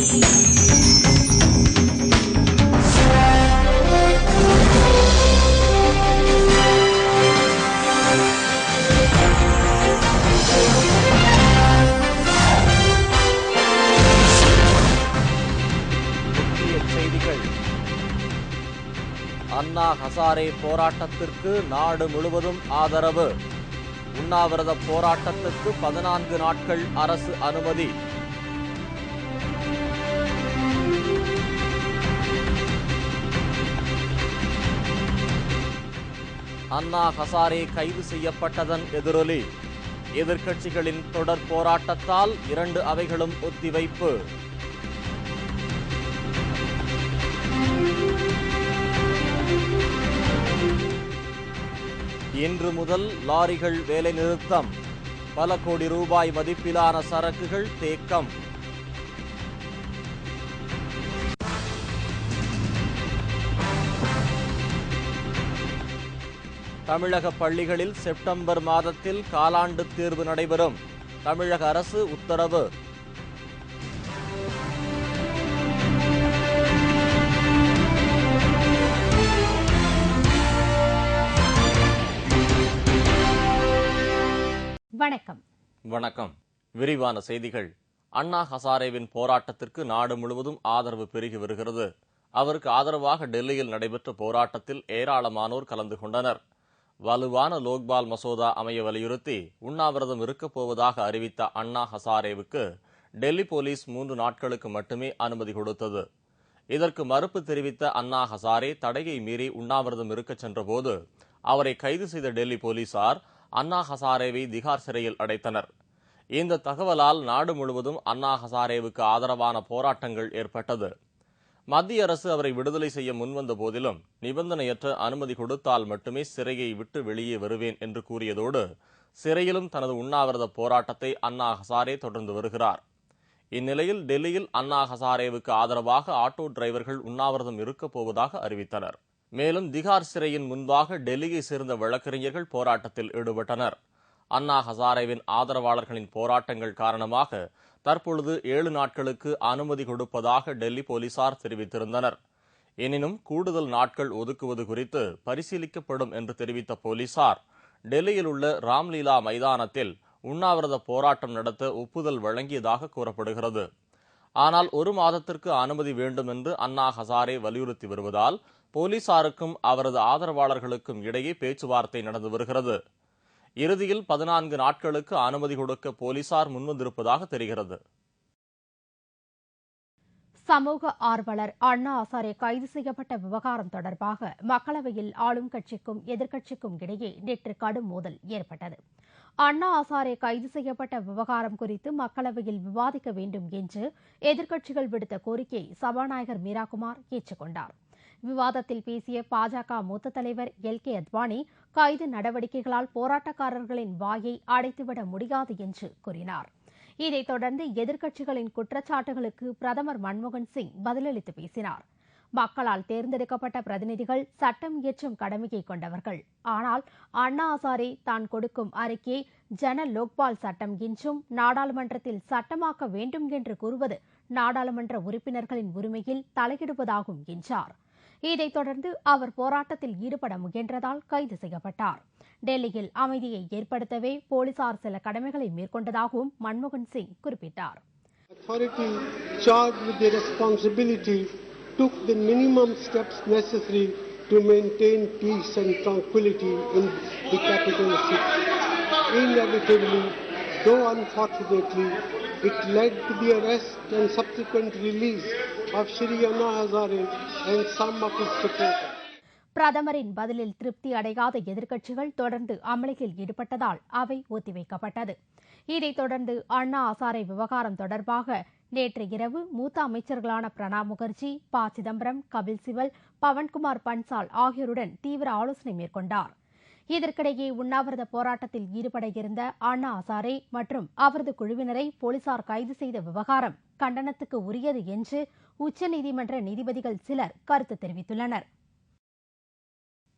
அண்ணா ஹசாரே போராட்டத்திற்கு நாடு முழுவதும் ஆதரவு. உண்ணாவிரத போராட்டத்திற்கு 14 நாட்கள் அரசு அனுமதி. அண்ணா ஹசாரே கைது செய்யப்பட்டதன் எதிரொலி. எதிர்க்கட்சிகளின் தொடர் போராட்டத்தால் 2 அவைகளும் ஒத்திவைப்பு. இன்று முதல் லாரிகள் வேலைநிறுத்தம். பல கோடி ரூபாய் மதிப்பிலான சரக்குகள் தேக்கம். தமிழக பள்ளிகளில் செப்டம்பர் மாதத்தில் காலாண்டு தேர்வு நடைபெறும். தமிழக அரசு உத்தரவு. வணக்கம். விரிவான செய்திகள். அண்ணா ஹசாரேவின் போராட்டத்திற்கு நாடு முழுவதும் ஆதரவு பெருகி வருகிறது. அவருக்கு ஆதரவாக டெல்லியில் நடைபெற்ற போராட்டத்தில் ஏராளமானோர் கலந்து கொண்டனர். வலுவான லோக்பால் மசோதா அமைய வலியுறுத்தி உண்ணாவிரதம் இருக்கப் போவதாக அறிவித்த அண்ணா ஹசாரேவுக்கு டெல்லி போலீஸ் 3 நாட்களுக்கு மட்டுமே அனுமதி கொடுத்தது. இதற்கு மறுப்பு தெரிவித்த அண்ணா ஹசாரே தடையை மீறி உண்ணாவிரதம் இருக்கச் சென்றபோது அவரை கைது செய்த டெல்லி போலீசார் அண்ணா ஹசாரேவை திகார் சிறையில் அடைத்தனர். இந்த தகவலால் நாடு முழுவதும் அண்ணா ஹசாரேவுக்கு ஆதரவான போராட்டங்கள் ஏற்பட்டது. மத்திய அரசு அவரை விடுதலை செய்ய முன்வந்த போதிலும் நிபந்தனையற்ற அனுமதி கொடுத்தால் மட்டுமே சிறையை விட்டு வெளியே வருவேன் என்று கூறியதோடு சிறையிலும் தனது உண்ணாவிரத போராட்டத்தை அண்ணா ஹசாரே தொடர்ந்து வருகிறார். இந்நிலையில் டெல்லியில் அண்ணா ஹசாரேவுக்கு ஆதரவாக ஆட்டோ டிரைவர்கள் உண்ணாவிரதம் இருக்கப் போவதாக அறிவித்தனர். மேலும் திகார் சிறையின் முன்பாக டெல்லியை சேர்ந்த வழக்கறிஞர்கள் போராட்டத்தில் ஈடுபட்டனர். அண்ணா ஹசாரேவின் ஆதரவாளர்களின் போராட்டங்கள் காரணமாக தற்பொழுது 7 நாட்களுக்கு அனுமதி கொடுப்பதாக டெல்லி போலீசார் தெரிவித்திருந்தனர். எனினும் கூடுதல் நாட்கள் ஒதுக்குவது குறித்து பரிசீலிக்கப்படும் என்று தெரிவித்த போலீசார் டெல்லியில் உள்ள ராம்லீலா மைதானத்தில் உண்ணாவிரத போராட்டம் நடத்த ஒப்புதல் வழங்கியதாக கூறப்படுகிறது. ஆனால் 1 மாதத்திற்கு அனுமதி வேண்டும் என்று அண்ணா ஹசாரே வலியுறுத்தி வருவதால் போலீசாருக்கும் அவரது ஆதரவாளர்களுக்கும் இடையே பேச்சுவார்த்தை நடந்து வருகிறது. இறுதியில் 14 நாட்களுக்கு அனுமதி கொடுக்க போலீசார் முன்வந்திருப்பதாக தெரிகிறது. சமூக ஆர்வலர் அண்ணா ஹசாரே கைது செய்யப்பட்ட விவகாரம் தொடர்பாக மக்களவையில் ஆளும் கட்சிக்கும் எதிர்க்கட்சிக்கும் இடையே நேற்று கடும் மோதல் ஏற்பட்டது. அண்ணா ஹசாரே கைது செய்யப்பட்ட விவகாரம் குறித்து மக்களவையில் விவாதிக்க வேண்டும் என்று எதிர்க்கட்சிகள் விடுத்த கோரிக்கையை சபாநாயகர் மீராகுமார் ஏற்றுக்கொண்டார். விவாதத்தில் பேசிய பாஜக மூத்த தலைவர் எல்.கே. அத்வானி கைது நடவடிக்கைகளால் போராட்டக்காரர்களின் வாயை அடைத்துவிட முடியாது என்று கூறினார். இதைத் தொடர்ந்து எதிர்க்கட்சிகளின் குற்றச்சாட்டுகளுக்கு பிரதமர் மன்மோகன் சிங் பதிலளித்து பேசினார். மக்களால் தேர்ந்தெடுக்கப்பட்ட பிரதிநிதிகள் சட்டம் இயற்றும் கடமையை கொண்டவர்கள். ஆனால் அண்ணா ஹசாரே தான் கொடுக்கும் அறிக்கையை ஜன லோக்பால் சட்டம் என்றும் நாடாளுமன்றத்தில் சட்டமாக்க வேண்டும் என்று கூறுவது நாடாளுமன்ற உறுப்பினர்களின் உரிமையில் தலையிடுவதாகும் என்றார். இதைத் தொடர்ந்து அவர் போராட்டத்தில் ஈடுபட முயன்றதால் கைது செய்யப்பட்டார். டெல்லியில் அமைதியை ஏற்படுத்தவே போலீசார் சில கடமைகளை மேற்கொண்டதாகவும் மன்மோகன் சிங் குறிப்பிட்டார். Authority charged with the responsibility took the minimum steps necessary to maintain peace and tranquility in the capital city. Inevitably, though unfortunately, it led to the arrest and subsequent release of Shri Anna Hazare and some of his supporters. பிரதமரின் பதிலில் திருப்தி அடையாத எதிர்க்கட்சிகள் தொடர்ந்து அமளியில் ஈடுபட்டதால் அவை ஒத்திவைக்கப்பட்டது. இதைத் தொடர்ந்து அண்ணா ஹசாரே விவகாரம் தொடர்பாக நேற்று இரவு மூத்த அமைச்சர்களான பிரணாப் முகர்ஜி, ப. சிதம்பரம், கபில் சிபல், பவன்குமார் பன்சால் ஆகியோருடன் தீவிர ஆலோசனை மேற்கொண்டார். இதற்கிடையே உண்ணாவிரத போராட்டத்தில் ஈடுபட இருந்த அண்ணா ஹசாரே மற்றும் அவரது குழுவினரை போலீசார் கைது செய்த விவகாரம் கண்டனத்துக்கு உரியது என்று உச்சநீதிமன்ற நீதிபதிகள் சிலர் கருத்து தெரிவித்துள்ளனர்.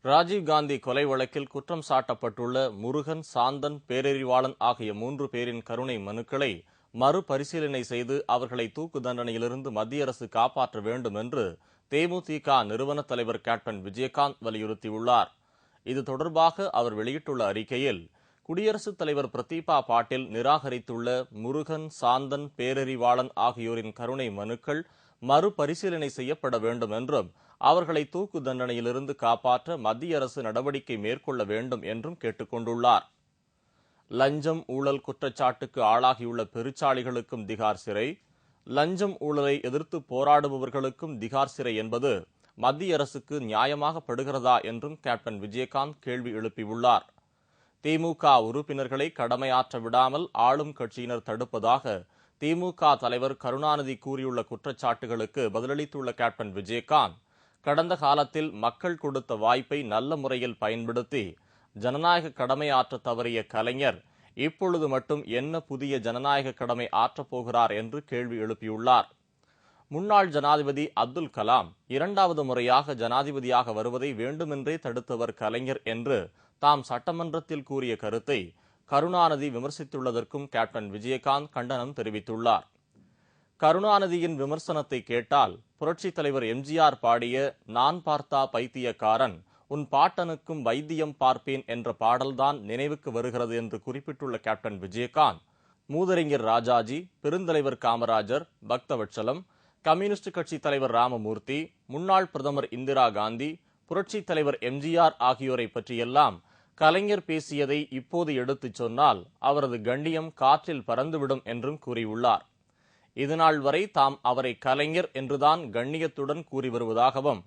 ராஜீவ்காந்தி கொலை வழக்கில் குற்றம் சாட்டப்பட்டுள்ள முருகன், சாந்தன், பேரறிவாளன் ஆகிய 3 பேரின் கருணை மனுக்களை மறுபரிசீலனை செய்து அவர்களை தூக்கு தண்டனையிலிருந்து மத்திய அரசு காப்பாற்ற வேண்டும் என்று தேமுதிக நிறுவன தலைவர் கேப்டன் விஜயகாந்த் வலியுறுத்தியுள்ளார். இது தொடர்பாக அவர் வெளியிட்டுள்ள அறிக்கையில், குடியரசுத் தலைவர் பிரதீபா பாட்டீல் நிராகரித்துள்ள முருகன், சாந்தன், பேரறிவாளன் ஆகியோரின் கருணை மனுக்கள் மறுபரிசீலனை செய்யப்பட வேண்டும் என்றும் அவர்களை தூக்கு தண்டனையிலிருந்து காப்பாற்ற மத்திய அரசு நடவடிக்கை மேற்கொள்ள வேண்டும் என்றும் கேட்டுக் கொண்டுள்ளார். லஞ்சம் ஊழல் குற்றச்சாட்டுக்கு ஆளாகியுள்ள பெருச்சாளிகளுக்கும் திகார் சிறை, லஞ்சம் ஊழலை எதிர்த்து போராடுபவர்களுக்கும் திகார் சிறை என்பது மத்திய அரசுக்கு நியாயமாகப்படுகிறதா என்றும் கேப்டன் விஜயகாந்த் கேள்வி எழுப்பியுள்ளார். திமுக உறுப்பினர்களை கடமையாற்ற விடாமல் ஆளும் கட்சியினர் தடுப்பதாக திமுக தலைவர் கருணாநிதி கூறியுள்ள குற்றச்சாட்டுகளுக்கு பதிலளித்துள்ள கேப்டன் விஜயகாந்த், கடந்த காலத்தில் மக்கள் கொடுத்த வாய்ப்பை நல்ல முறையில் பயன்படுத்தி ஜனநாயக கடமையாற்ற தவறிய கலைஞர் இப்பொழுது மட்டும் என்ன புதிய ஜனநாயக கடமை ஆற்றப் போகிறார் என்று கேள்வி எழுப்பியுள்ளார். முன்னாள் ஜனாதிபதி அப்துல் கலாம் இரண்டாவது முறையாக ஜனாதிபதியாக வருவதை வேண்டுமென்றே தடுத்தவர் கலைஞர் என்று தாம் சட்டமன்றத்தில் கூறிய கருத்தை கருணாநிதி விமர்சித்துள்ளதற்கும் கேப்டன் விஜயகாந்த் கண்டனம் தெரிவித்துள்ளார். கருணாநிதியின் விமர்சனத்தை கேட்டால் புரட்சித் தலைவர் எம்ஜிஆர் பாடிய நான் பார்த்தா பைத்தியக்காரன் உன் பாட்டனுக்கும் வைத்தியம் பார்ப்பேன் என்ற பாடல்தான் நினைவுக்கு வருகிறது என்று குறிப்பிட்டுள்ள கேப்டன் விஜயகாந்த், மூதறிஞர் ராஜாஜி, பெருந்தலைவர் காமராஜர், பக்தவட்சலம், கம்யூனிஸ்ட் கட்சி தலைவர் ராமமூர்த்தி, முன்னாள் பிரதமர் இந்திரா காந்தி, புரட்சித் தலைவர் எம்ஜிஆர் ஆகியோரை பற்றியெல்லாம் கலைஞர் பேசியதை இப்போது எடுத்துச் சொன்னால் அவரது கண்ணியம் காற்றில் பறந்துவிடும் என்றும் கூறியுள்ளார். இதுநாள் வரை தாம் அவரை கலைஞர் என்றுதான் கண்ணியத்துடன் கூறி வருவதாகவும்,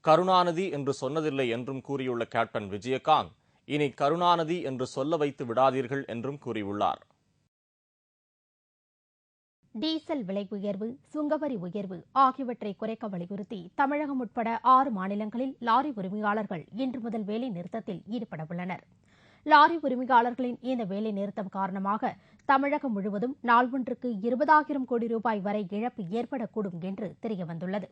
கருணாநிதி என்று சொன்னதில்லை என்றும் கூறியுள்ள கேப்டன் விஜயகாந்த், இனி கருணாநிதி என்று சொல்ல வைத்து விடாதீர்கள் என்றும் கூறியுள்ளார். டீசல் விலை உயர்வு, சுங்கவரி உயர்வு ஆகியவற்றை குறைக்க வலியுறுத்தி தமிழகம் உட்பட 6 மாநிலங்களில் லாரி உரிமையாளர்கள் இன்று முதல் வேலை நிறுத்தத்தில் ஈடுபட உள்ளனர். லாரி உரிமையாளர்களின் இந்த வேலை நிறுத்தம் காரணமாக தமிழகம் முழுவதும் நாள் ஒன்றுக்கு 20,000 கோடி ரூபாய் வரை இழப்பு ஏற்படக்கூடும் என்று தெரியவந்துள்ளது.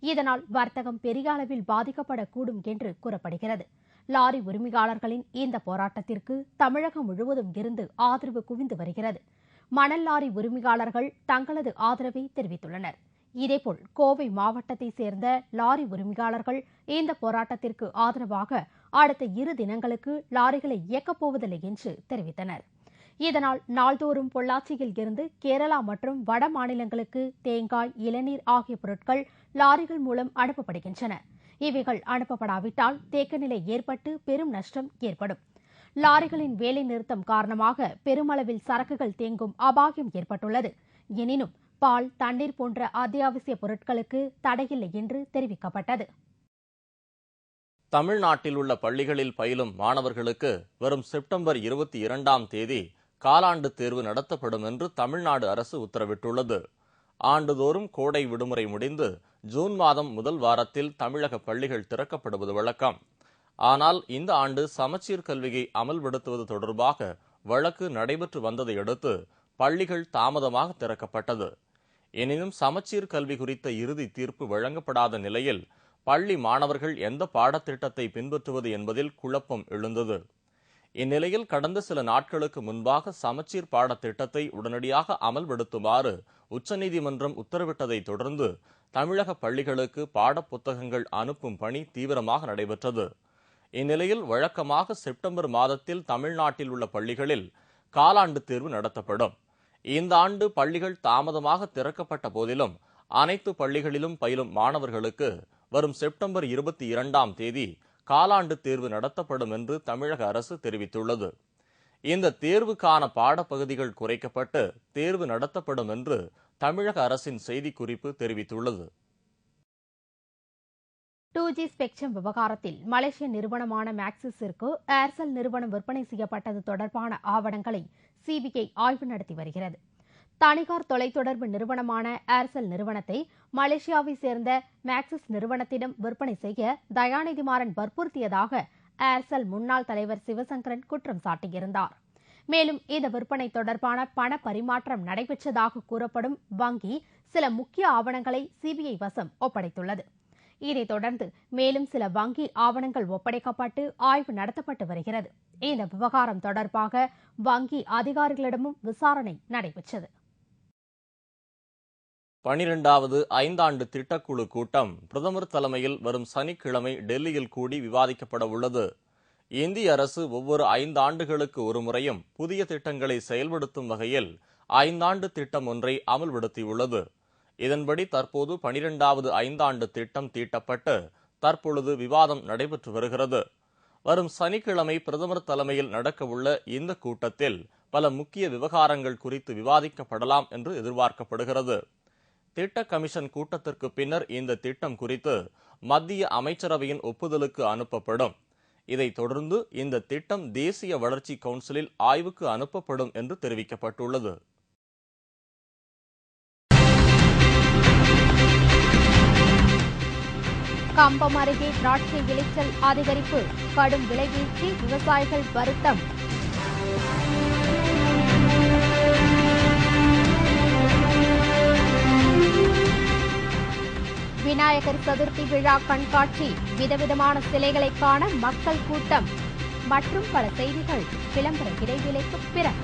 இதனால் வர்த்தகம் பெரிய அளவில் பாதிக்கப்படக்கூடும் என்று கூறப்படுகிறது. லாரி உரிமையாளர்களின் இந்த போராட்டத்திற்கு தமிழகம் முழுவதும் இருந்து ஆதரவு குவிந்து வருகிறது. மணல் லாரி உரிமையாளர்கள் தங்களது ஆதரவை தெரிவித்துள்ளனர். இதேபோல் கோவை மாவட்டத்தைச் சேர்ந்த லாரி உரிமையாளர்கள் இந்த போராட்டத்திற்கு ஆதரவாக அடுத்த 2 தினங்களுக்கு லாரிகளை இயக்கப் போவதில்லை என்று தெரிவித்தனர். இதனால் நாள்தோறும் பொள்ளாச்சியில் இருந்து கேரளா மற்றும் வட மாநிலங்களுக்கு தேங்காய், இளநீர் ஆகிய பொருட்கள் லாரிகள் மூலம் அனுப்பப்படுகின்றன. இவைகள் அனுப்பப்படாவிட்டால் தேக்கநிலை ஏற்பட்டு பெரும் நஷ்டம் ஏற்படும். லாரிகளின் வேலை நிறுத்தம் காரணமாக பெருமளவில் சரக்குகள் தேங்கும் அபாயம் ஏற்பட்டுள்ளது. எனினும் பால், தண்ணீர் போன்ற அத்தியாவசிய பொருட்களுக்கு தடையில்லை என்று தெரிவிக்கப்பட்டது. தமிழ்நாட்டில் உள்ள பள்ளிகளில் பயிலும் மாணவர்களுக்கு வரும் செப்டம்பர் 22ஆம் தேதி காலாண்டு தேர்வு நடத்தப்படும் என்று தமிழ்நாடு அரசு உத்தரவிட்டுள்ளது. ஆண்டுதோறும் கோடை விடுமுறை முடிந்து ஜூன் மாதம் முதல் வாரத்தில் தமிழக பள்ளிகள் திறக்கப்படுவது வழக்கம். ஆனால் இந்த ஆண்டு சமச்சீர் கல்வியை அமல்படுத்துவது தொடர்பாக வழக்கு நடைபெற்று வந்ததை அடுத்து பள்ளிகள் தாமதமாக திறக்கப்பட்டது. எனினும் சமச்சீர் கல்வி குறித்த இறுதி தீர்ப்பு வழங்கப்படாத நிலையில் பள்ளி மாணவர்கள் எந்த பாடத்திட்டத்தை பின்பற்றுவது என்பதில் குழப்பம் எழுந்தது. இந்நிலையில் கடந்த சில நாட்களுக்கு முன்பாக சமச்சீர் பாடத்திட்டத்தை உடனடியாக அமல்படுத்துமாறு உச்சநீதிமன்றம் உத்தரவிட்டதை தொடர்ந்து தமிழக பள்ளிகளுக்கு பாடப்புத்தகங்கள் அனுப்பும் பணி தீவிரமாக நடைபெற்றது. இந்நிலையில் வழக்கமாக செப்டம்பர் மாதத்தில் தமிழ்நாட்டில் உள்ள பள்ளிகளில் காலாண்டு தேர்வு நடத்தப்படும். இந்த ஆண்டு பள்ளிகள் தாமதமாக திறக்கப்பட்ட போதிலும் அனைத்து பள்ளிகளிலும் பயிலும் மாணவர்களுக்கு வரும் செப்டம்பர் 22ஆம் தேதி காலாண்டு தேர்வு நடத்தப்படும் என்று தமிழக அரசு தெரிவித்துள்ளது. இந்த தேர்வுக்கான பாடப்பகுதிகள் குறைக்கப்பட்டு தேர்வு நடத்தப்படும் என்று தமிழக அரசின் செய்திக்குறிப்பு தெரிவித்துள்ளது. 2G ஸ்பெக்ட்ரம் விவகாரத்தில் மலேசிய நிறுவனமான மேக்சிஸிற்கு ஏர்செல் நிறுவனம் விற்பனை செய்யப்பட்டது தொடர்பான ஆவணங்களை சிபிஐ ஆய்வு நடத்தி வருகிறது. தனிகார் தொலைத்தொடர்பு நிறுவனமான ஏர்செல் நிறுவனத்தை மலேசியாவை சேர்ந்த மேக்சிஸ் நிறுவனத்திடம் விற்பனை செய்ய தயாநிதிமாறன் வற்புறுத்தியதாக ஏர்செல் முன்னாள் தலைவர் சிவசங்கரன் குற்றம் சாட்டியிருந்தார். மேலும் இந்த விற்பனை தொடர்பான பண பரிமாற்றம் நடைபெற்றதாக கூறப்படும் வங்கி சில முக்கிய ஆவணங்களை சிபிஐ வசம் ஒப்படைத்துள்ளது. இதைத் தொடர்ந்து மேலும் சில வங்கி ஆவணங்கள் ஒப்படைக்கப்பட்டு ஆய்வு நடத்தப்பட்டு வருகிறது. இந்த விவகாரம் தொடர்பாக வங்கி அதிகாரிகளிடமும் விசாரணை நடைபெற்றது. 12வது ஐந்தாண்டு திட்டக்குழு கூட்டம் பிரதமர் தலைமையில் வரும் சனிக்கிழமை டெல்லியில் கூடி விவாதிக்கப்பட உள்ளது. இந்திய அரசு ஒவ்வொரு 5 ஆண்டுகளுக்கு ஒருமுறையும் புதிய திட்டங்களை செயல்படுத்தும் வகையில் 5ஆண்டு திட்டம் ஒன்றை அமல்படுத்தியுள்ளது. இதன்படி தற்போது 12வது ஐந்தாண்டு திட்டம் தீட்டப்பட்டு தற்பொழுது விவாதம் நடைபெற்று வருகிறது. வரும் சனிக்கிழமை பிரதமர் தலைமையில் நடக்கவுள்ள இந்த கூட்டத்தில் பல முக்கிய விவகாரங்கள் குறித்து விவாதிக்கப்படலாம் என்று எதிர்பார்க்கப்படுகிறது. திட்ட கமிஷன் கூட்டத்திற்கு பின்னர் இந்த திட்டம் குறித்து மத்திய அமைச்சரவையின் ஒப்புதலுக்கு அனுப்பப்படும். இதைத் தொடர்ந்து இந்த திட்டம் தேசிய வளர்ச்சி கவுன்சிலில் ஆய்வுக்கு அனுப்பப்படும் என்று தெரிவிக்கப்பட்டுள்ளது. கம்பம் அருகே திராட்சை விளைச்சல் அதிகரிப்பு, கடும் விலைவீழ்ச்சி, விவசாயிகள் வருத்தம். விநாயகர் சதுர்த்தி விழா கண்காட்சி, விதவிதமான சிலைகளை காண மக்கள் கூட்டம் மற்றும் பல செய்திகள் விளம்பர இடைவேளைக்கு பிறகு.